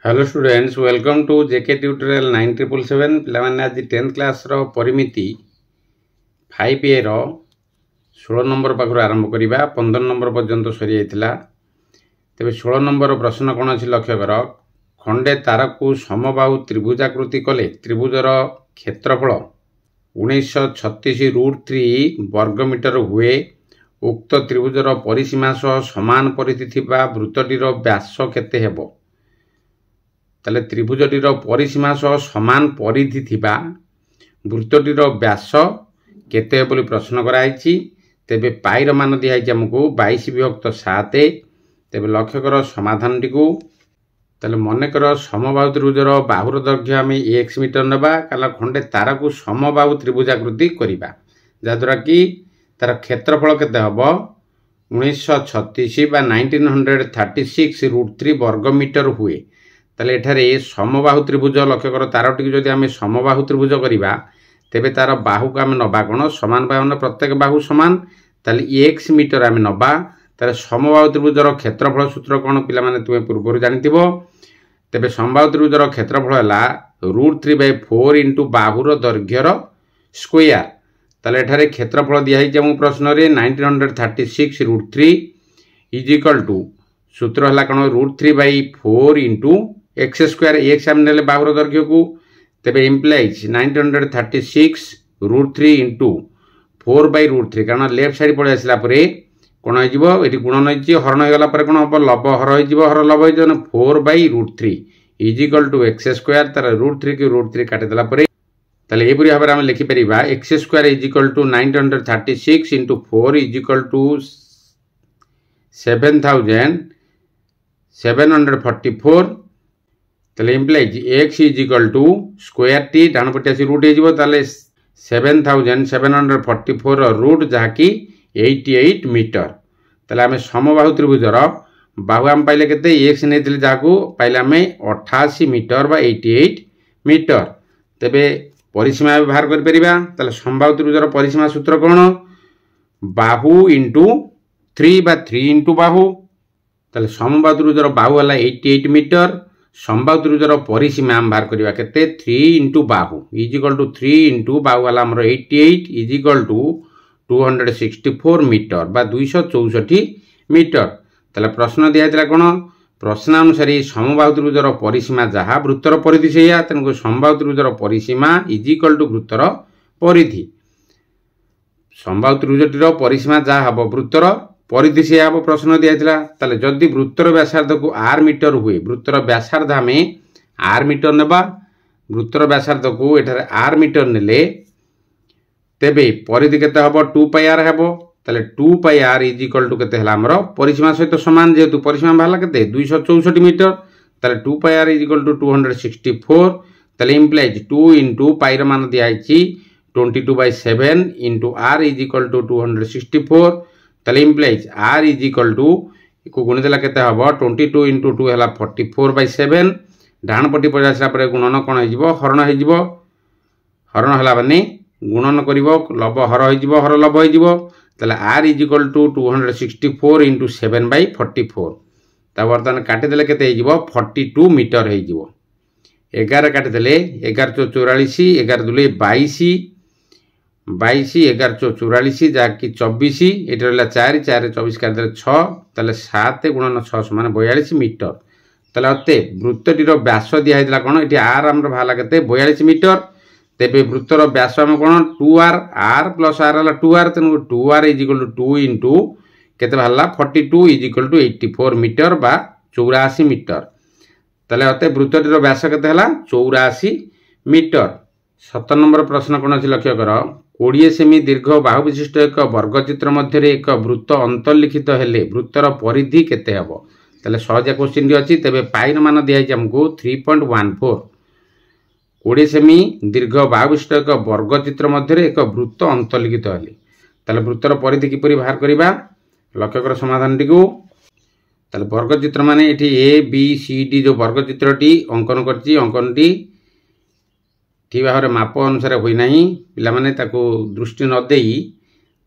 Hello students, welcome to JK tutorial 9777। पिलामाने आज 10th class रो परिमिति 5A रो 16 number पाखर आरंभ करिबा। 15 नंबर पर्यंत सरी जाइतिला। तेबे 16 नंबर प्रश्न कोन अछि लक्ष्य कर। खंडे तारकु समबाहु त्रिभुजाकृति कले त्रिभुजर क्षेत्रफल 1936√3 वर्ग मीटर हुए। उक्त त्रिभुजर परिसीमा सह समान परिधि थिबा वृत्तटीर व्यास केते हेबो? ताले त्रिभुजटीर परिसीमा सह समान परिधि थिबा वृत्तटीर व्यास केते बोली प्रश्न कराइछि। तेबे पाइर मान दिया है हमको 22/7। तेबे लक्ष्य कर समाधान टी को। ताले मन कर समबाहु त्रिभुजर बाहुर दैर्घ्य आम x मीटर नबा। काला खंडे तारकु समबाहु त्रिभुजाकृति करिबा जाद्वारा कि तार क्षेत्रफल केते हबो 1936 बा 1936√3 वर्ग मीटर हुए। ताले एठारे समबाहु त्रिभुज लक्ष्य कर तारटी जदि आम समबाहु त्रिभुज करिबा तेबे तार बाहु को आम नबा कोन समान बाहु प्रत्येक बाहु समान। ताले x मीटर आम नबा। ताले समबाहु त्रिभुजर क्षेत्रफल सूत्र कोन पिला माने तुमे पूर्व जानिथिबो। तेबे समबाहु त्रिभुजर क्षेत्रफल हला √3/4 इनटू बाहुर दैर्घ्यर स्क्वायर। ताले एठारे क्षेत्रफल दिया है हम प्रश्न रे 1936√3 इज इक्वल टू सूत्र हला कोन √3/4 इनटू x स्क्वायर। x आम नेले बाहुर दैर्घ्य को। तेबे इम्प्लाइज 1936√3 इनटू 4/√3 कारण लेफ्ट साइड पड़े आसला परे कोन हो जिवो एटी गुणन होइछि हरण हो गला परे कोन हो लब हर हो जिवो हर लब हो जने 4/√3 is equal to x square. तार √3 के √3 काटि देला परे ताले एपुरी भाबरे हम लिखि परिबा x square is equal to 936 into 4 is equal to 7744। ताले implies x is equal to square टी डान पटे आसी रूट हो ताले 7744 रूट जहाँकि 88 मीटर। ताले आम समबाहु त्रिभुजर बाहु आम पाइले केते x नेतिले जाको पाइले आम 88 मीटर बा 88 मीटर। तेबे परिसीमा बाहर कर परिबा। ताले समबाहु त्रिभुजर परिसीमा सूत्र कोन बाहु इनटू 3 बा 3 इनटू बाहु। ताले समबाहु त्रिभुजर बाहु हला 88 मीटर। समबाहु त्रिभुजर परिसीमा हम बाहर करिबा केते 3 into Bahu is equal to 3 into बाहु हला हमर 88 इज इक्वल टू 264 मीटर बा 264 मीटर। ताले प्रश्न दिया हैतला कोन प्रश्न अनुसार समबाहु त्रिभुजर परिसीमा जहा वृत्तर परिधि सेया तनको समबाहु त्रिभुजर परिसीमा इज इक्वल टू वृत्तर परिधि। समबाहु त्रिभुजटीर परिसीमा जहा हबो वृत्तर परिधि से हम प्रश्न दिया हैतला। ताले जदि वृत्तर व्यासार्ध को r मीटर हुए वृत्तर व्यासार्ध आम r मीटर नेबा। वृत्तर व्यासार्ध को एठारे r मीटर नेले तेबे परिधि केते हबो 2πr हेबो। ताले 2πr इज इक्वल टू केते हला हमर परिसीमा सहित समान जेतु परिसीमा भाला केते 264 मीटर। ताले 2πr इज इक्वल टू 264। ताले इम्प्लाइज 2 इनटू पाई र मान दिया आइछि 22/7 into r is equal to 264। ताले implies r is equal to को गुणी देला केते हबो 22 इनटू 2 हला 44/7। डाण पटी पड़ आसला परे गुणन कोन हो जिवो हरण हो जिवो। हरण हला माने गुणन करिवो लब हर हो जिवो हर लब हो जिवो। ताले r is equal to 264 into 7/44। ता वर्तमान काटि देले केते हो जिवो 42 मीटर हो जिवो। 11 काटि देले 11 × 44 11 दुले 22 22 11 × 44 जाकि 24 एटा रहला 4 4 24 काटि देले 6 ताले 7 गुणन 6 समान 42 मीटर। ताले अते वृत्तटीर व्यास दिया हैतला कोन एटी r हमर भाला केते 42 मीटर। तेबे वृत्तर व्यास हम कोन 2r r प्लस r हला 2r तनु 2r is equal to 2 into केते भाला 42 इज इक्वल टू 84 मीटर बा 84 मीटर। ताले अते वृत्तटीर व्यास केते हला 84 मीटर। 7 नंबर प्रश्न कोन अछि लक्ष्य कर 20 सेमी दीर्घ बाहु विशिष्ट एक वर्गचित्र मध्य एक वृत्त अंतर्लिखित हेले वृत्तर परिधि केते हबो। ताले सहज क्वेश्चन डी अछि। तेबे पाइन मान दिया है हमको 3.14। 20 सेमी दीर्घ बाहु विशिष्ट एक वर्गचित्र मध्य एक वृत्त अंतर्लिखित हेले ताले वृत्तर परिधि किपरि बाहर करिबा लक्ष्य कर समाधान टी को। ताले वर्गचित्र माने एठी ए बी सी डी जो वर्गचित्रटी अंकन करछि अंकनटी ठीक भाव माप अनुसार होई नाही। पिला माने ताको दृष्टि न देई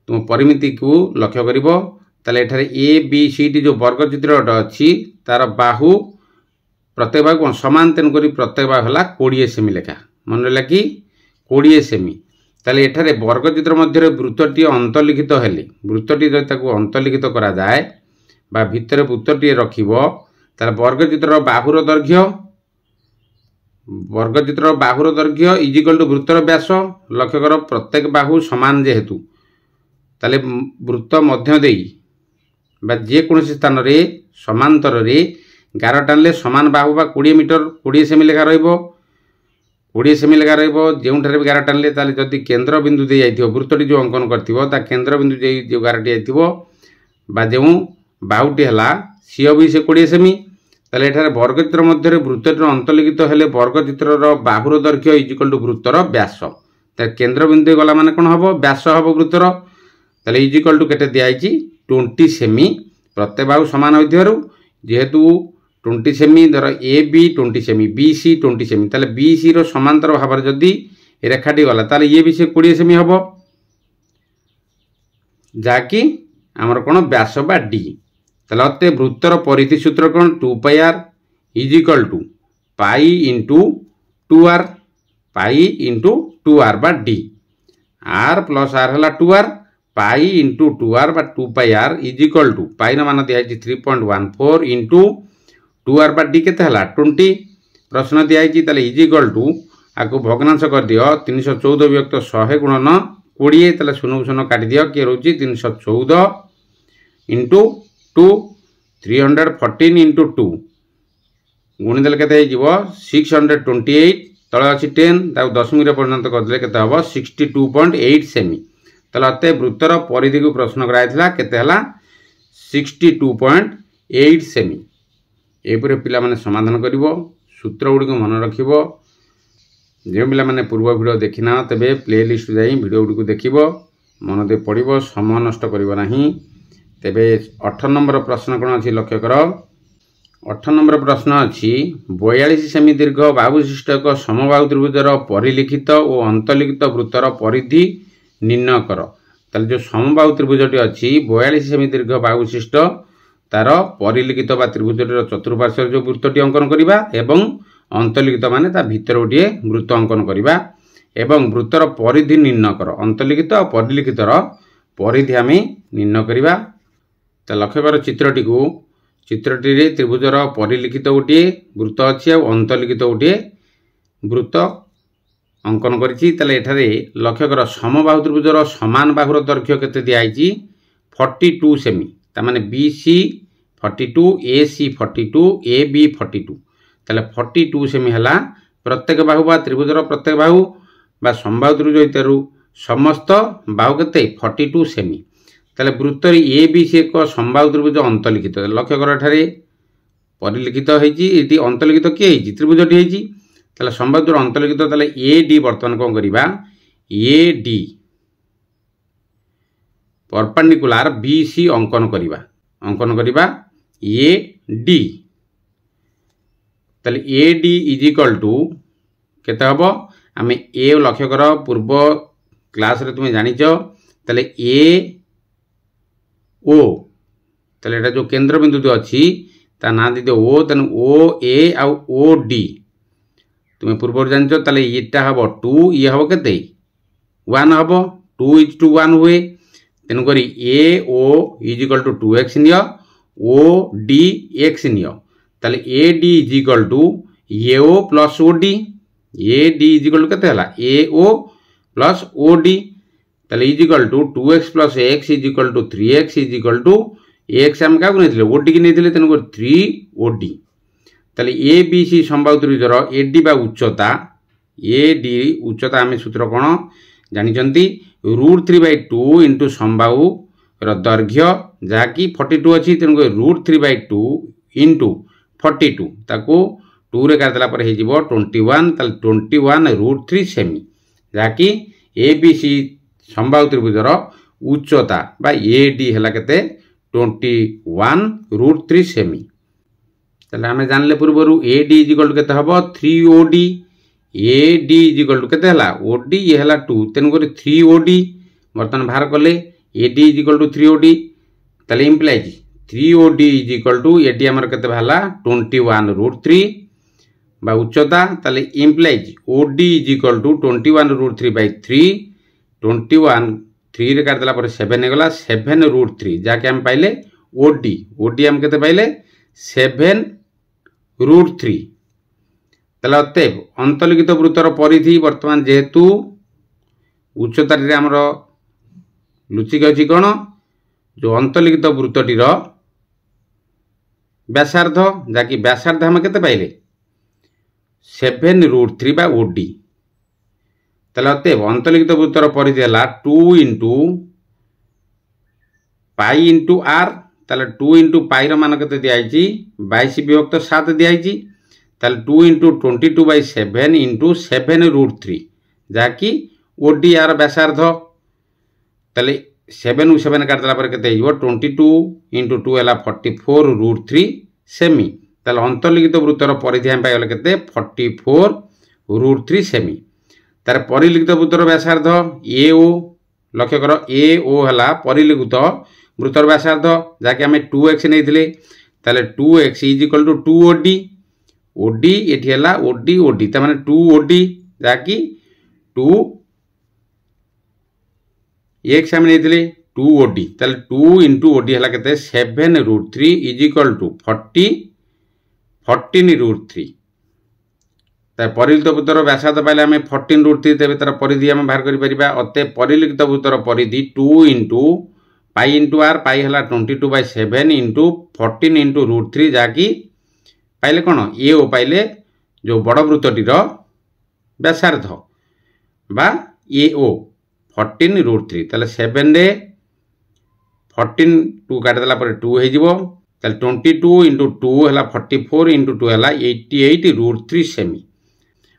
तुम परिमिति को लक्ष्य करिवो। ताले एठारे ए बी सी डी जो वर्गचित्र अछि तार बाहु प्रत्येक बाहु कौन समान तेणुक प्रत्येक बाहु है 20 सेमी लेखा मन रहा कि 20 सेमी ताले एठारे वर्गचित्र मध्य वृत्तटी अंतर्लिखित हेले वृत्तटी जदि ताकू अंतर्लिखित करा जाए बा भितर वृत्तटी रखिबो ताले वर्गचित्र बाहुर दैर्घ्य इज इक्वल टू वृत्तर व्यास लक्ष्य कर प्रत्येक बाहु समान जेहेतु ताले वृत्त मध्य देई बा जे कोनोसी स्थान रे समांतर रे गार टाणले समान बाहु बा 20 मीटर 20 सेमी लेखा रहिबो 20 सेमी लेखा रहिबो जेउठारे भी गार टाणले ताले जदि केंद्र बिंदु दे जाइथिबो वृत्तटी जो अंकन करथिबो ता केंद्र बिंदु जे जो गारटी आइथिबो बा जेउ बाहुटी हला सी भी से 20 सेमी ताले एठारे वर्गचित्र मध्य वृत्तटीर अंतर्लिखित हेले वर्गचित्रर बाहुर दैर्घ्य इज इक्वल टू वृत्तर व्यास ताले केंद्र बिंदु गला माने कोन हबो व्यास हबो वृत्तर ताले इज इक्वल टू केते दिया आइची 20 सेमी प्रत्येक बाहु समान होइथिबारु जेहेतु 20 सेमी धर ए बी 20 सेमी बी सी 20 सेमी ताले बी सी रो समांतर भाव जदि रेखाटी गला ताले ये भी से 20 सेमी हबो जाकि हमर कोन व्यास बा डी ताले अते वृत्तर परिधि सूत्र कोन 2 pi R is equal to pi into 2 R pi into 2 R बा डी आर प्लस आर हला 2 आर पाई इंटू 2 आर बा 2 pi R is equal to pi न मान दिया 3.14 इंटू 2 आर बा डी केते हला 20 प्रश्न दिया ताले इज इक्वल टू आको भग्नांश कर दियो 314 विभक्त 100 गुणन 20 ताले शून्य शून्य काटी दियो के रोची 314 इंटू 2 314 इंटू 2 गुणी देले केते हिजिवो 628 तळे अछि 10 ताको दशमिक पर्यंत कर देले केते हबो 62.8 सेमी ताले अते वृत्तर परिधि को प्रश्न कराइथिला केते हला 62.8 सेमी एपरे पिला माने समाधान करिवो सूत्र गुडी को मन रखिवो जे पिला माने पूर्व वीडियो देखिना तबे प्ले लिस्ट जाई वीडियो गुडी को देखिवो मन दे पडिवो समय नष्ट करिवो नाही तबे 8 नंबर प्रश्न कोन अछि लक्ष्य करो 8 नंबर प्रश्न अछि 42 सेमी दीर्घ बाहु विशिष्ट एक समबाहु त्रिभुजर परिलिखित और अंतर्लिखित वृत्तर परिधि निर्णय कर ताले जो समबाहु त्रिभुजटी अछि 42 सेमी दीर्घ बाहु विशिष्ट तार परिलिखित बा त्रिभुजटीर चतुर्पार्श्व जो वृत्तटी अंकन करिबा एवं अंतर्लिखित माने ता भीतर गोटे वृत्त अंकन करिबा एवं वृत्तर परिधि निर्णय कर अंतर्लिखित और परिलिखितर परिधि आमे निर्णय करिबा ता लक्ष्य कर चित्रटी रे त्रिभुजर परिलिखित गोटे वृत्त अछि और अंतर्लिखित गोटे वृत्त अंकन करिछि ताले एठारे लक्ष्य कर समबाहु त्रिभुजर समान बाहुर दैर्घ्य केते दिया आइछि 42 सेमी ता माने BC 42 AC 42 AB 42 ताले 42 सेमी हला प्रत्येक बाहु बा त्रिभुजर प्रत्येक बाहु बा समबाहु त्रिभुज इतारु समस्त बाहु केते 42 सेमी ताले वृत्तर ABC एक समबाहु त्रिभुज अंतर्लिखित लक्ष्य कर एठारे परिलिखित हेछि इति अंतर्लिखित के हेछि त्रिभुजटी हेछि ताले समबाहु त्रिभुज अंतर्लिखित ताले AD वर्तमान कोन करिबा AD परपेंडिकुलर BC अंकन करिबा AD ताले AD इज इक्वल टू केते हबो आमे A लक्ष्य कर पूर्व क्लास रे तुमे जानिछ ताले AO ताले एटा जो केंद्र बिंदु तो अछि ता ना दिदे O तन OA आ OD तुमे पूर्व जानिछ ताले एटा हबो 2 ये हबो केते 1 हबो 2:1 हुए तेनु करी AO is equal to 2x नियो OD x नियो ताले AD is equal to AO plus OD AD is equal to केते हला AO प्लस OD ताले is equal to 2x plus x is equal to 3x is equal to x हम का नेथिले OD की नेथिले तेनु करी 3OD ताले ABC समबाहु त्रिभुजर AD बा उच्चता AD उच्चता आमे सूत्र कोन जानि जंती √3/2 इंटू समबाहु र दैर्घ्य जाकी 42 अछि तेनु √3/2 इंटू 42 ताको 2 रे काटला पर हे जिवो 21 ताले 21 √3 सेमी जाकी ABC समबाहु त्रिभुजर उच्चता बा AD हला केते 21 √3 सेमी ताले हमें जानले पूर्वरु AD इज इक्वल टू केते हबो 3OD AD is equal to केते हला OD ये हला 2 तेनु करी 3OD वर्तमान बाहर कले AD is equal to 3OD ताले implies 3OD is equal to AD हमर केते भाला 21 √3 बा उच्चता ताले implies OD is equal to 21√3/3 21 3 रे काटदेला पर 7 हे गला 7√3 जाके हम पाइले ओडी ओडी हम केते पाइले 7√3 ताले अतएव अंतलिखित वृत्तर परिधि वर्तमान जेहेतु उच्चता रे हमर लुचिक अछि कोन जो अंतलिखित वृत्तटीर व्यासार्ध जाकि व्यासार्ध हम केते पाइले 7√3 बा ओडी ताले अतएव अंतलिखित वृत्तर परिधि हला 2 इंटू पाई इंटू आर ताले 2 इंटू पाई रो मान केते दिया आइची 22/7 दिया आइची ताले 2 इंटू 22/7 इंटू 7√3 जाकि ओडी आर व्यासार्ध ताले 7 उ 7 काटला पर केते हिबो 22 इंटू 2 हला 44√3 सेमी ताले अंतर्लिखित वृत्तर परिधि हम पाइले केते 44√3 सेमी तार परिलिखित वृत्तर व्यासार्ध एओ लक्ष्य कर एओ हला परिलिखित वृत्तर व्यासार्ध जाके हमें 2x नेइथिले ताले 2x is equal to 2 OD OD एठी हला ओडी ओडी त माने 2 ओडी जाकि 2 x हम नेइथिले 2 ओडी ताले 2 इंटू ओडी हला केते 7√3 इज इक्वल टू 14√3 तार परिलिखित वृत्तर व्यासार्ध पाइले हमें 14√3 तेबे तार परिधि हम बाहर करि परिबा अते परिलिखित वृत्तर परिधि 2 इंटू पाई इंटू आर पाई हला 22/7 इंटू 14 इंटू √3 जाकि पाइले कोन ए ओ पाइले जो बड़ वृत्तटीर व्यासार्ध बा ए ओ 14√3 ताले 7 रे 14 2 काट देला पर 2 हे जिवो ताले 22 इंटू 2 हला 44 इंटू 2 हला 88√3 सेमी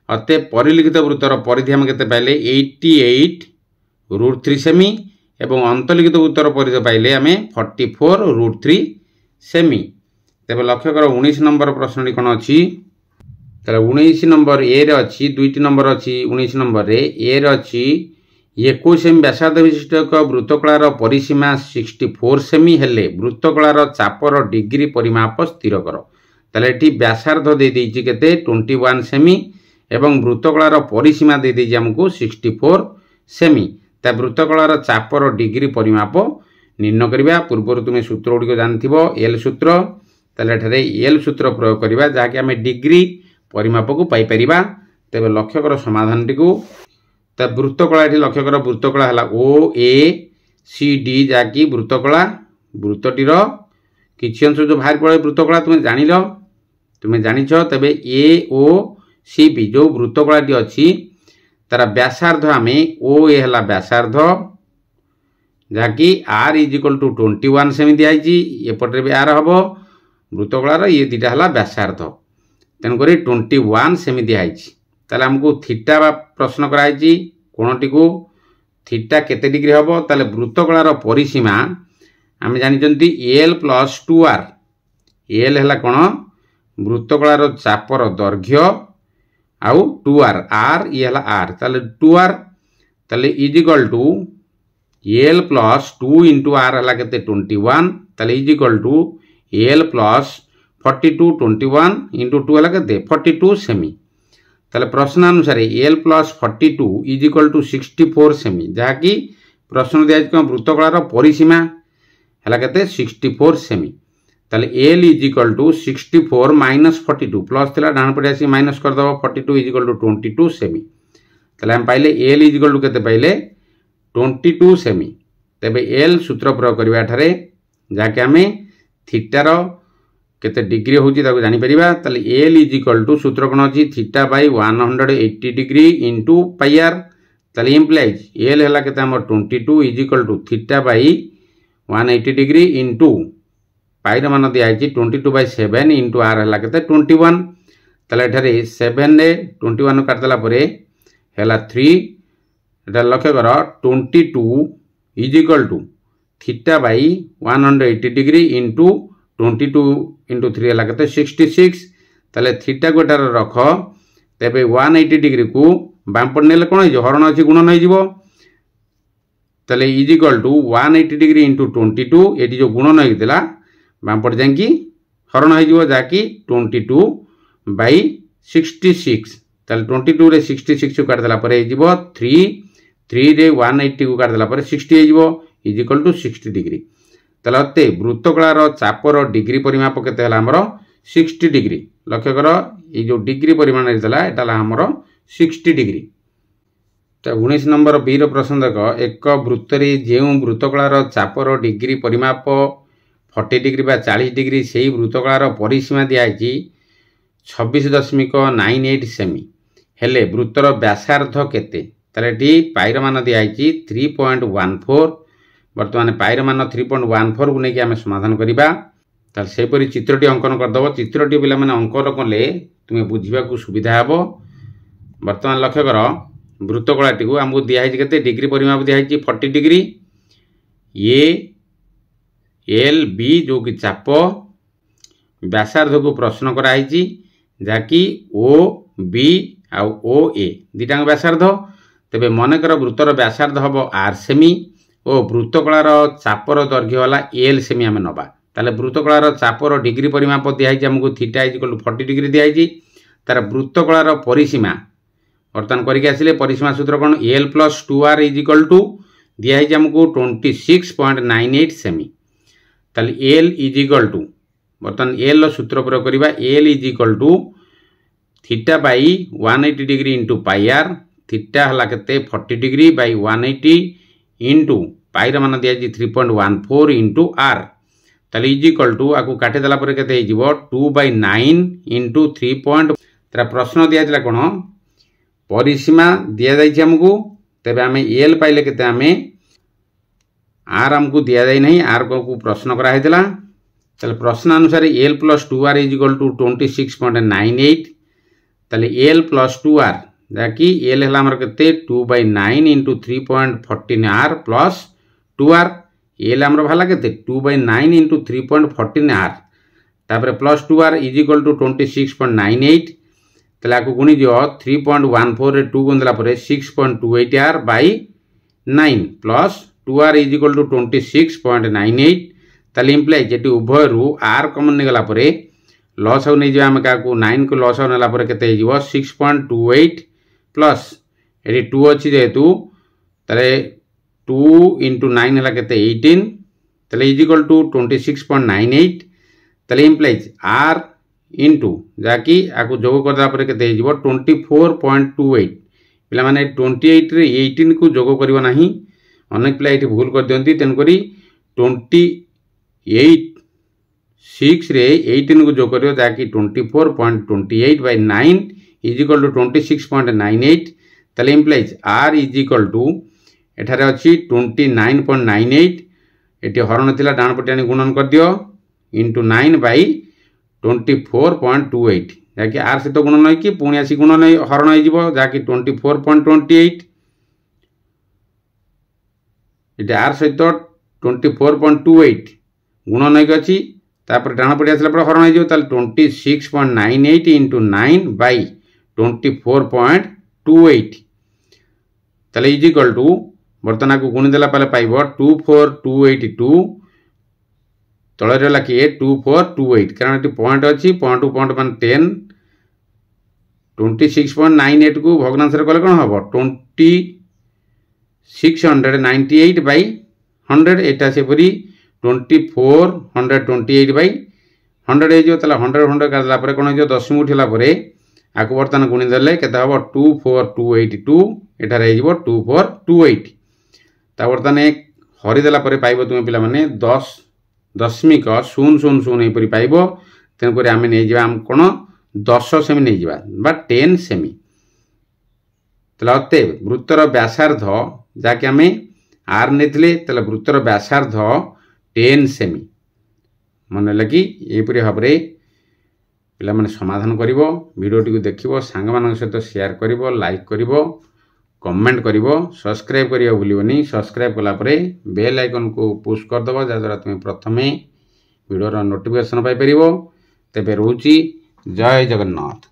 अते परिलिखित वृत्तर परिधि हम केते पाइले 88√3 सेमी एवं अंतलिखित वृत्तर परिधि पाइले हमें 44√3 सेमी तेबे लक्ष्य कर 19 नंबर प्रश्नटी कोन अछि ताले 19 नंबर ए रे अछि दुईटी नंबर अछि 19 नंबर रे ए रे अछि 21 सेमी व्यासार्ध विशिष्ट एक वृत्तकलार परिसीमा 64 सेमी हेले वृत्तकलार चापर डिग्री परिमाप स्थिर कर ताले एठी व्यासार्ध दे देछि केते 21 सेमी एवं वृत्तकलार परिसीमा दे देछि हमकु 64 सेमी ता वृत्तकलार चापर डिग्री परिमाप निर्णय करिबा पूर्व तुमे सूत्र गुडी जानथिबो एल सूत्र ताले एठारे एल सूत्र प्रयोग करिबा जाके हमें डिग्री परिमाप को पाई परिबा तेबे लक्ष्य कर समाधान टिकु ता वृत्तकला एठी लक्ष्य कर वृत्तकला हला ओ ए सी डी जाकी वृत्तकला वृत्तटीर किछि अंश जो बाहर पड़े वृत्तकला तुमे जानिछ तबे ए ओ सी बी जो वृत्तकलाटी अछि तार व्यासार्ध हमें ओ ए हला व्यासार्ध जाकी आर इज इक्वल टू 21 सेमी दिया आइछि एपटरे भी आर हबो वृत्तकलार ये दिटा हला व्यासार्ध तेन करी 21 सेमी दिया आइछि ताले हमकु थीटा बा प्रश्न कराइछि कोनटी को थीटा केते डिग्री हबो ताले वृत्तकलार परिसीमा हम जानिचंती एल प्लस 2r एल हला कोन वृत्तकलार चापर दैर्घ्य आउ 2r r ये हला r ताले 2r ताले is equal to l plus 2 into r हला केते 21 ताले is equal to l plus 42 21 into 2 हला केते 42 सेमी ताले प्रश्न अनुसार l plus 42 is equal to 64 सेमी जहाँकि प्रश्न दिया वृत्तकलार परिसीमा हला केते 64 सेमी ताले l is equal to 64 minus 42 plus थिला डान पटे आसी माइनस कर दबो 42 इज इक्वल टू 22 सेमी ताले हम पाइले एल इज इक्वल टू केते पाइले 22 सेमी तेबे एल सूत्र प्रयोग करबा एठारे जाके हमें थीटा रो केते डिग्री होची ताको जानि परिबा ताले एल इज इक्वल टू सूत्र कोन अछि theta by 180 degree into pi R ताले इंप्लाइज एल हला केते हमर 22 is equal to theta by 180 degree into pi र मान दिया आइछि 22/7 इनटू आर हला केते 21 ताले एठारे 7 रे 21 काट देला परे हला 3 एटा लक्ष्य कर 22 is equal to theta by 180 degree into 22 into 3 हला केते 66 ताले थीटा को एटार रख तेबे 180 डिग्री को बामपट नेले कोन हो हरण अछि गुणन हो जिवो ताले is equal to 180 degree into 22 एटी जो गुणन होइतिला बामपट जांकी हरण हो जिवो जाकी 22/7 66 ताले 22 रे 66 को काट देला परे हिजिबो 3 रे 180 को काट देला परे 60 हिजिबो इज इक्वल टू 60 डिग्री। ताले अते वृत्तकलार चापर डिग्री परिमाप केते हला हमरो 60 डिग्री। लक्ष्य कर ये जो डिग्री परिमाण रहला एटा हला हमरो 60 डिग्री। तो 19 नंबर बी रो प्रश्न देख एक वृत्त रे जेउ वृत्तकलार चापर डिग्री परिमाप 40 डिग्री बा 40 डिग्री से वृत्तकलार परिसीमा दियाई 26.98 सेमी हेले वृत्तर व्यासार्ध केते ताले डी पाइर मान दियाई 3.14 वर्तमान पाइर मान 3.14 को लेकिन आम समाधान करवा ताले सेपरी चित्रटी अंकन करदेव। चित्रटी पिला माने अंकन कले तुम्हें बुझा सुविधा हे। वर्तमान लक्ष्य कर वृत्तकलाटी को आमको दिखाई के डिग्री परिमाप दिखाई 40 डिग्री ए एल बी जो कि चाप व्यासार्ध को प्रश्न कराई जहाँकि ओ बी आ ओ ए दुटा व्यासार्ध। तेबे मनकर वृत्तर व्यासार्ध हम आर सेमी और वृत्तकलार चापर दैर्घ्य वाला एल सेमी आम नवा ताले वृत्तकलार चापर डिग्री परिमाप दिखाई आमको theta is equal to 40 degree दिखाई तार वृत्तकलार परिसीमा बर्तमान करके आसिले परिसीमा सूत्र कौन l plus 2r is equal to दिखाई आमको 26.98 सेमी ताले एल इज इक्वल टू बर्तमान एल सूत्र प्रयोग करवा l is equal to theta by 180 degree into pi r theta हला केते 40 डिग्री बाई 180 इंटू पाई मान दिया 3.14 इंटू आर ताले इज इक्वल टू आपको काटे देला परे केते हिजिबो 2/9 इंटू 3. तार प्रश्न दिया कौन परिसीमा दिया जाइए आमको तेबे आम एल पाइले केते आमे आर आमको दिया जाए नहीं आर को प्रश्न कराइला ताले प्रश्न अनुसार l plus 2r is equal to 26.98 ताले एल प्लस 2r जहाँकि एल है आमर केते 2/9 into 3.14r plus 2r L आमर भाला केते 2/9 इंटू 3.14r तापर plus 2r is equal to 26.98 ताले आपको गुणी दियो 3.14 रे 2 गुणला परे 6.28r by 9 plus 2r is equal to 26.98 ताले इम्प्लाई जेटी उभय रु आर कमन निगला परे लॉस आउ नहीं आम क्या 9 को लॉस आउ नेला परे केते हिजिबो 6.28 प्लस एटी 2 अछि जेहेतु ताले 2 इंटू 9 हला केते 18 ताले इज इक्वल टू 26.98 ताले इम्प्लाइज आर इंटू जाकि आकु जोग करदा परे केते हिजिबो 24.28 पिला माने 28 रे 18 को जोग करिवो नाही अनेक पिला एठी भूल कर दियंती तेन करी 28 6 रे 18 को जोग करियो जाकि 24.28 बाय 9 इज इक्वल टू 26.98 ताले implies R is equal to एठारे अछि 29.98 एटी हरण थिला डाण पटियानी गुणन कर दियो इंटू 9 बाय 24.28 जाकि आर सहित गुणन है कि पुणी आसी गुणन हरण हो जाकि 24.28 ये आर सहित 24.28 गुणन होगी तापर डाण पटे आसला हरण हो 26.98 इंटू 9 बाई 24.28 ताले इज इक्वल टू बर्तमान को गुणीदेला पाइब 24282 तल रहा किए 2428 कारण ये पॉइंट अच्छी पॉइंट टू पॉइंट मान 10 26.98 को भग्नांश कले कौन हम 2698 बाई 100 एटा सेपरी 2428 बाई 100 हो 100 काटला कौन हो 10 उठला आपको बर्तमान गुणीदेले के 24282 एठार हो 2428 ता बर्तमान हरिदेला पाइब तुम पिला माने 10.000 यहपरी पाइब तेणुक आम नहीं आम कौन 10 सेमी नहीं जा 10 सेमी तेल अत वृत्तर व्यासार्ध जहाँकि आम आर नहीं वृत्तर व्यासार्ध 10 सेमी मन लगी यहपरी भाव में पे समाधान कर भिडटी को देखो सांग सहित शेयर कर लाइक कर कमेंट कर सब्सक्राइब करिया भूलिबनी सब्सक्राइब कलापर बेल आइकन को पुश करदेव जहाँद्वारा तुम प्रथमे वीडियोर नोटिफिकेशन पाइपर तेबे रोची जय जगन्नाथ।